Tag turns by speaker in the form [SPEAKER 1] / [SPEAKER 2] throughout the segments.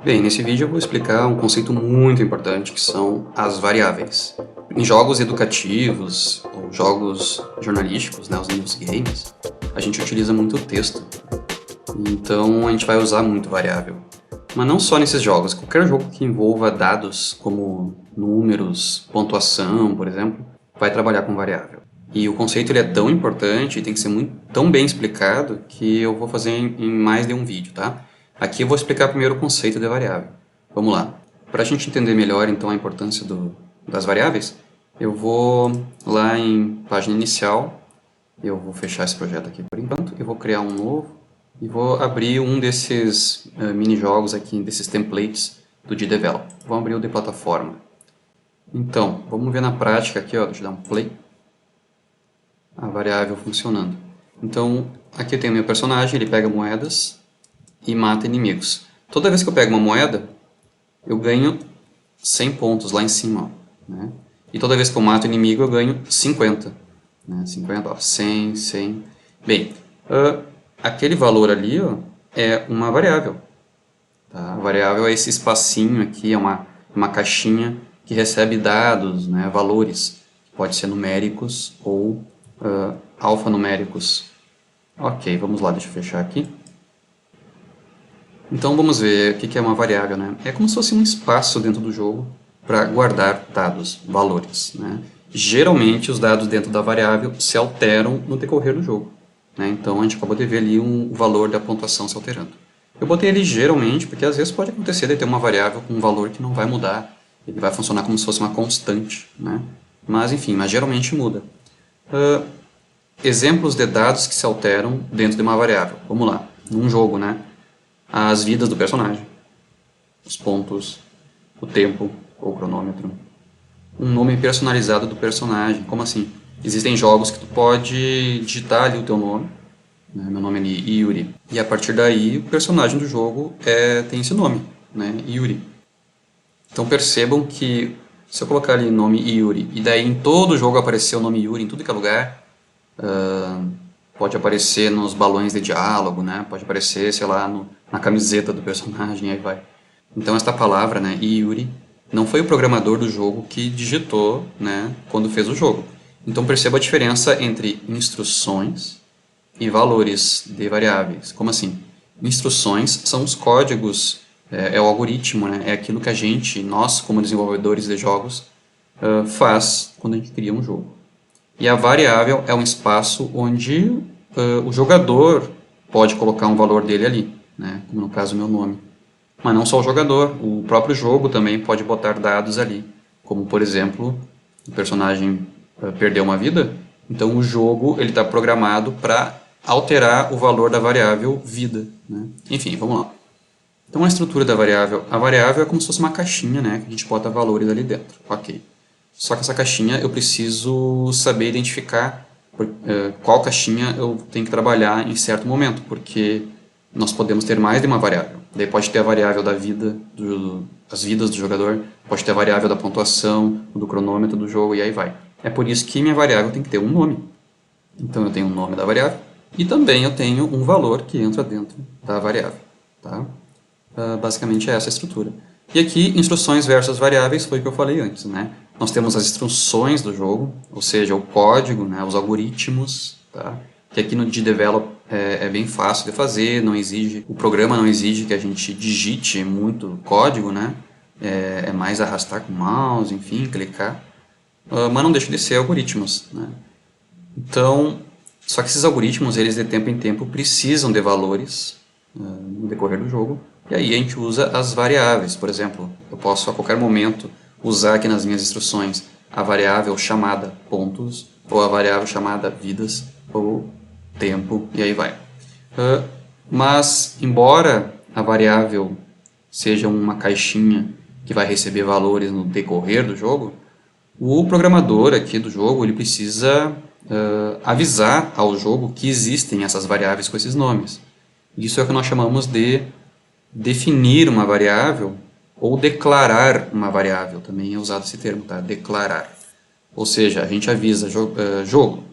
[SPEAKER 1] Bem, nesse vídeo eu vou explicar um conceito muito importante que são as variáveis. Em jogos educativos ou jogos jornalísticos, os news games, a gente utiliza muito texto. Então a gente vai usar muito variável. Mas não só nesses jogos, qualquer jogo que envolva dados como números, pontuação, por exemplo, vai trabalhar com variável. E o conceito ele é tão importante e tem que ser tão bem explicado que eu vou fazer em mais de um vídeo, tá? Aqui eu vou explicar primeiro o conceito de variável. Vamos lá. Para a gente entender melhor então a importância das variáveis, eu vou lá em página inicial, eu vou fechar esse projeto aqui por enquanto, eu vou criar um novo e vou abrir um desses mini-jogos aqui, desses templates do de-develop. Vou abrir o de plataforma. Então, vamos ver na prática aqui, ó, deixa eu dar um play. A variável funcionando. Então, aqui eu tenho meu personagem, ele pega moedas e mata inimigos. Toda vez que eu pego uma moeda, eu ganho 100 pontos lá em cima, ó, né? E toda vez que eu mato inimigo, eu ganho 50. Né? 50, ó, 100, 100. Bem, aquele valor ali, ó, é uma variável. Tá? A variável é esse espacinho aqui, é uma caixinha que recebe dados, né, valores. Pode ser numéricos ou alfanuméricos. Ok, vamos lá, deixa eu fechar aqui. Então vamos ver o que é uma variável, né? É como se fosse um espaço dentro do jogo para guardar dados, valores, né? Geralmente os dados dentro da variável se alteram no decorrer do jogo, né? Então a gente acabou de ver ali o valor da pontuação se alterando. Eu botei ele geralmente porque às vezes pode acontecer de ter uma variável com um valor que não vai mudar, ele vai funcionar como se fosse uma constante, né? Mas enfim, mas geralmente muda. Exemplos de dados que se alteram dentro de uma variável. Vamos lá, num jogo, né? As vidas do personagem, os pontos, o tempo ou cronômetro, um nome personalizado do personagem. Como assim? Existem jogos que tu pode digitar ali o teu nome, né? Meu nome é Yuri, e a partir daí o personagem do jogo tem esse nome, né? Yuri. Então percebam que se eu colocar ali o nome Yuri e daí em todo o jogo aparecer o nome Yuri em tudo que é lugar, pode aparecer nos balões de diálogo, né? Pode aparecer, sei lá, na camiseta do personagem, aí vai. Então esta palavra, né, Yuri, não foi o programador do jogo que digitou, né, quando fez o jogo. Então perceba a diferença entre instruções e valores de variáveis. Como assim? Instruções são os códigos, é o algoritmo, né? É aquilo que nós como desenvolvedores de jogos, faz quando a gente cria um jogo. E a variável é um espaço onde o jogador pode colocar um valor dele ali, né? Como no caso o meu nome. Mas não só o jogador, o próprio jogo também pode botar dados ali. Como, por exemplo, o personagem perdeu uma vida, então o jogo está programado para alterar o valor da variável vida. Né? Enfim, vamos lá. Então a estrutura da variável. A variável é como se fosse uma caixinha, né? Que a gente bota valores ali dentro. Ok. Só que essa caixinha eu preciso saber identificar qual caixinha eu tenho que trabalhar em certo momento, porque nós podemos ter mais de uma variável. Daí pode ter a variável da vida, as vidas do jogador, pode ter a variável da pontuação, do cronômetro do jogo e aí vai. É por isso que minha variável tem que ter um nome. Então eu tenho um nome da variável e também eu tenho um valor que entra dentro da variável. Tá? Basicamente é essa a estrutura. E aqui, instruções versus variáveis, foi o que eu falei antes, né? Nós temos as instruções do jogo, ou seja, o código, né, os algoritmos, tá? Que aqui no de-develop é bem fácil de fazer, o programa não exige que a gente digite muito código, né? É mais arrastar com o mouse, enfim, clicar. Mas não deixa de ser algoritmos, né? Então, só que esses algoritmos, eles de tempo em tempo precisam de valores no decorrer do jogo, e aí a gente usa as variáveis. Por exemplo, eu posso a qualquer momento usar aqui nas minhas instruções a variável chamada pontos, ou a variável chamada vidas, ou tempo, e aí vai. Mas, embora a variável seja uma caixinha que vai receber valores no decorrer do jogo, o programador aqui do jogo ele precisa avisar ao jogo que existem essas variáveis com esses nomes. Isso é o que nós chamamos de definir uma variável ou declarar uma variável. Também é usado esse termo, tá? Declarar. Ou seja, a gente avisa jogo,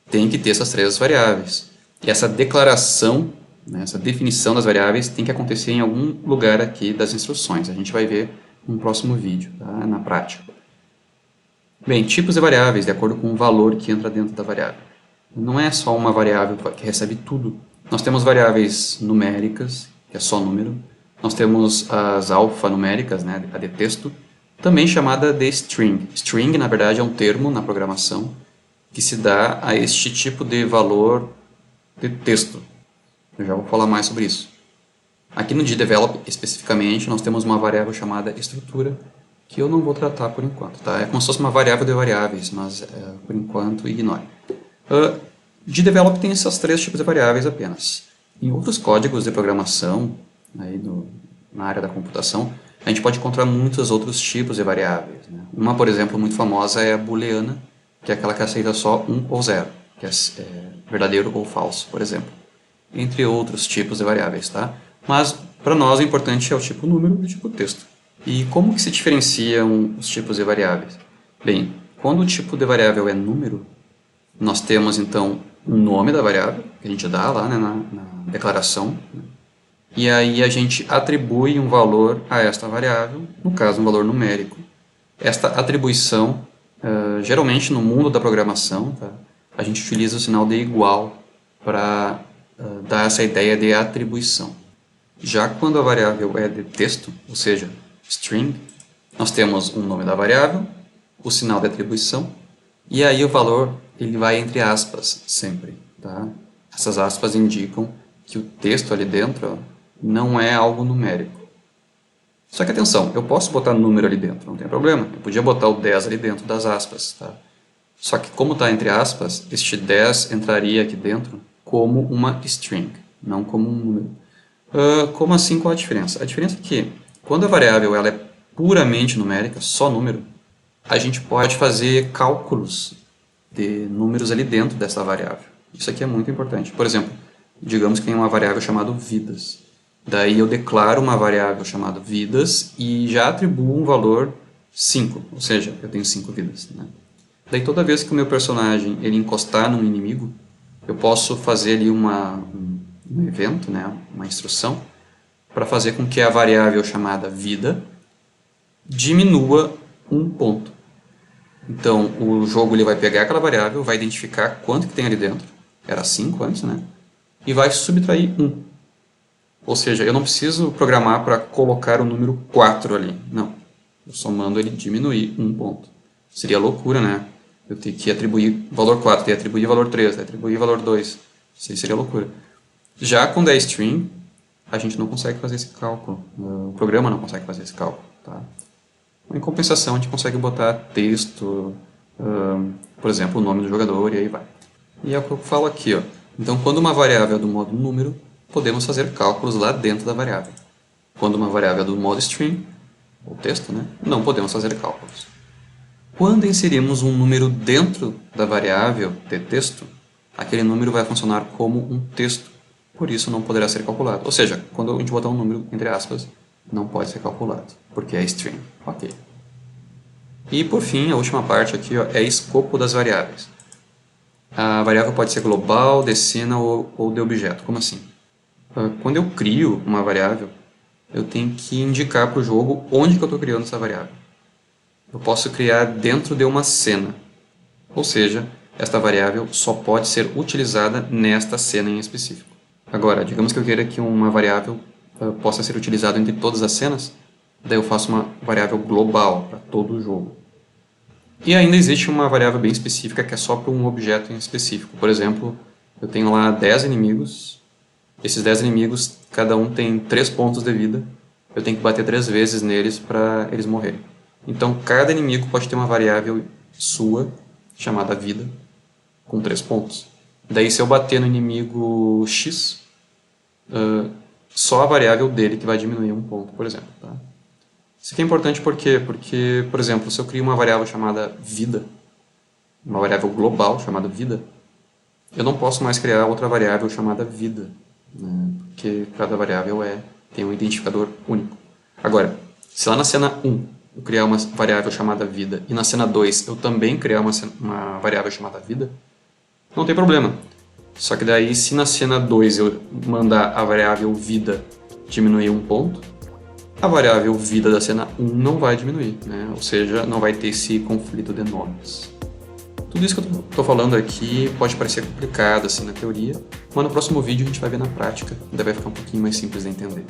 [SPEAKER 1] tem que ter essas três variáveis. E essa declaração né? Essa definição das variáveis tem que acontecer em algum lugar aqui das instruções. A gente vai ver no próximo vídeo, tá? Na prática. Bem, tipos de variáveis, de acordo com o valor que entra dentro da variável. Não é só uma variável que recebe tudo. Nós temos variáveis numéricas, que é só número. Nós temos as alfanuméricas, né, a de texto, também chamada de string. String, na verdade, é um termo na programação que se dá a este tipo de valor de texto. Eu já vou falar mais sobre isso. Aqui no GDevelop, especificamente, nós temos uma variável chamada estrutura, que eu não vou tratar por enquanto. Tá? É como se fosse uma variável de variáveis, mas por enquanto ignore. GDevelop tem esses 3 tipos de variáveis apenas. Em outros códigos de programação, aí na área da computação, a gente pode encontrar muitos outros tipos de variáveis, né? Uma, por exemplo, muito famosa é a booleana, que é aquela que aceita só 1 ou 0, que é verdadeiro ou falso, por exemplo. Entre outros tipos de variáveis, tá? Mas, para nós, o importante é o tipo número e o tipo texto. E como que se diferenciam os tipos de variáveis? Bem, quando o tipo de variável é número, nós temos, então, o nome da variável, que a gente dá lá, né, na declaração, né? E aí a gente atribui um valor a esta variável, no caso um valor numérico. Esta atribuição, geralmente no mundo da programação, tá? A gente utiliza o sinal de igual para dar essa ideia de atribuição. Já quando a variável é de texto, ou seja, string, nós temos o nome da variável, o sinal de atribuição, e aí o valor ele vai entre aspas sempre. Tá? Essas aspas indicam que o texto ali dentro não é algo numérico. Só que atenção, eu posso botar número ali dentro, não tem problema. Eu podia botar o 10 ali dentro das aspas. Tá? Só que como está entre aspas, este 10 entraria aqui dentro como uma string, não como um número. Como assim? Qual a diferença? A diferença é que quando a variável ela é puramente numérica, só número, a gente pode fazer cálculos de números ali dentro dessa variável. Isso aqui é muito importante. Por exemplo, digamos que tem uma variável chamada vidas. Daí eu declaro uma variável chamada vidas e já atribuo um valor 5, ou seja, eu tenho 5 vidas. Né? Daí toda vez que o meu personagem ele encostar num inimigo, eu posso fazer ali um evento, né, uma instrução, para fazer com que a variável chamada vida diminua 1 ponto. Então o jogo ele vai pegar aquela variável, vai identificar quanto que tem ali dentro, era 5 antes, né, e vai subtrair 1. Ou seja, eu não preciso programar para colocar o número 4 ali, não. Eu só mando ele diminuir 1 ponto. Seria loucura, né? Eu ter que atribuir valor 4, ter que atribuir valor 3, ter que atribuir valor 2. Isso seria loucura. Já quando é string, a gente não consegue fazer esse cálculo. O programa não consegue fazer esse cálculo. Tá? Em compensação, a gente consegue botar texto, por exemplo, o nome do jogador e aí vai. E é o que eu falo aqui. Ó. Então, quando uma variável é do modo número, podemos fazer cálculos lá dentro da variável. Quando uma variável é do modo string, ou texto, né, não podemos fazer cálculos. Quando inserimos um número dentro da variável de texto, aquele número vai funcionar como um texto, por isso não poderá ser calculado. Ou seja, quando a gente botar um número entre aspas, não pode ser calculado, porque é string. Ok. E por fim, a última parte aqui ó, é escopo das variáveis. A variável pode ser global, de cena ou de objeto. Como assim? Quando eu crio uma variável, eu tenho que indicar para o jogo onde que eu estou criando essa variável. Eu posso criar dentro de uma cena, ou seja, esta variável só pode ser utilizada nesta cena em específico. Agora, digamos que eu queira que uma variável possa ser utilizada entre todas as cenas, daí eu faço uma variável global para todo o jogo. E ainda existe uma variável bem específica que é só para um objeto em específico. Por exemplo, eu tenho lá 10 inimigos. Esses 10 inimigos, cada um tem 3 pontos de vida. Eu tenho que bater 3 vezes neles para eles morrerem. Então, cada inimigo pode ter uma variável sua, chamada vida, com 3 pontos. Daí, se eu bater no inimigo X, só a variável dele que vai diminuir 1 ponto, por exemplo. Tá? Isso aqui é importante por quê? Porque, por exemplo, se eu crio uma variável chamada vida, uma variável global chamada vida, eu não posso mais criar outra variável chamada vida, né? Porque cada variável tem um identificador único. Agora, se lá na cena 1 eu criar uma variável chamada vida e na cena 2 eu também criar uma variável chamada vida, não tem problema. Só que daí, se na cena 2 eu mandar a variável vida diminuir 1 ponto, a variável vida da cena 1 não vai diminuir, né? Ou seja, não vai ter esse conflito de nomes. Tudo isso que eu estou falando aqui pode parecer complicado assim na teoria, mas no próximo vídeo a gente vai ver na prática, daí vai ficar um pouquinho mais simples de entender.